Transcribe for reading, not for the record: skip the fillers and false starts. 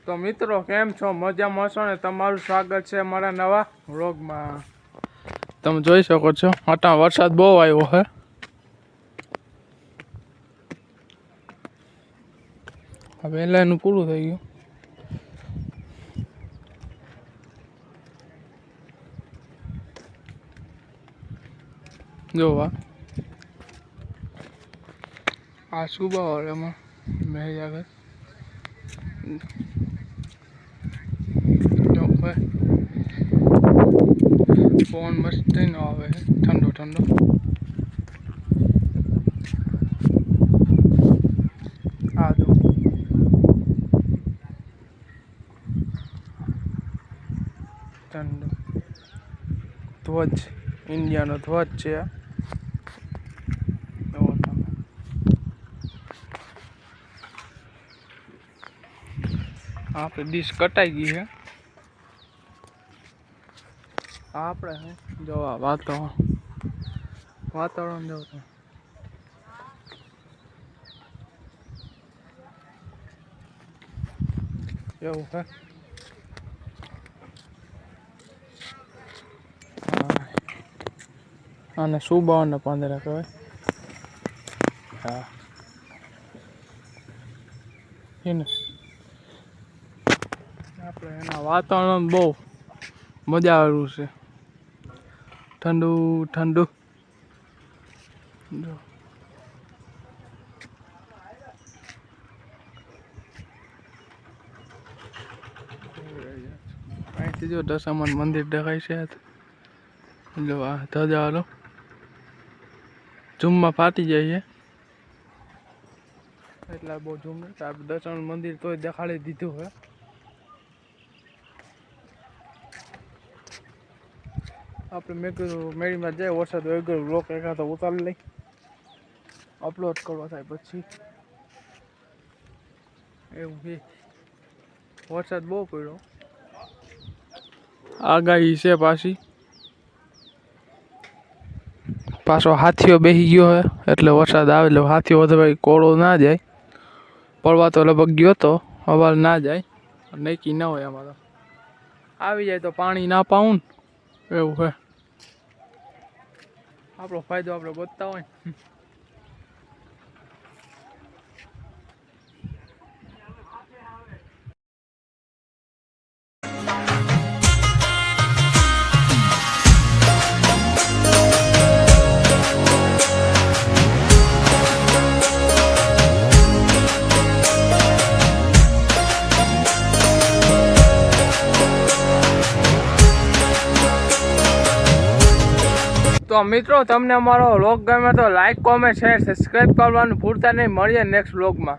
તો મિત્રો કેમ છો? મજામાં છો ને? તમારું સ્વાગત છે અમારા નવા વ્લોગમાં. તમે જોઈ શકો છો અટા વરસાદ બહુ આવ્યો છે. હવે એનું પૂરું થઈ ગયું. જોવા આ સુબાવાળામાં મેં આગળ પવન મસ્ત ન આવે ઠંડો ઠંડો. આ જો ઠંડો ધ્વજ, ઇન્ડિયાનો ધ્વજ છે. આપણે ડીશ કટાઈ ગઈ છે. આપણે જો આ વાતાવરણ જો એવું છે. આને સુબાવાના પાંદડા કહેવાય. હા એને આપણે એના વાતાવરણ બહુ મજા આવેલું છે. ઠંડુ ઠંડુ જો અહીંથી જો દશામાનું મંદિર દેખાય છે. જો આ ધજાવાળો ઝૂમમાં ફાટી જાય છે એટલે બહુ ઝૂમ નથી. આપણે દશામાનું મંદિર તોય દેખાડી દીધું હોય. આપણે મેં કીધું મેળીમાં જાય વરસાદ વહી ગયો બ્લોક એકા તો ઉતારી લઈ અપલોડ કરવા થાય પછી એવું છે. વરસાદ બહુ પડ્યો, આગાહી છે પાછો હાથીઓ બેસી ગયો હે એટલે વરસાદ આવે એટલે હાથીઓ ભાઈ કોળો ના જાય. પડવા તો લગભગ ગયો તો અવાજ ના જાય, નક્કી ના હોય. આમાં તો આવી જાય તો પાણી ના પાવું ને એવું છે. આપણો ફાયદો આપણે ગોતતા હોય ને. તો મિત્રો તમને અમારો વ્લોગ ગમે તો લાઈક, કોમેન્ટ, શેર, સબસ્ક્રાઈબ કરવાનું ભૂલતા નહીં. મળીએ નેક્સ્ટ વ્લોગમાં.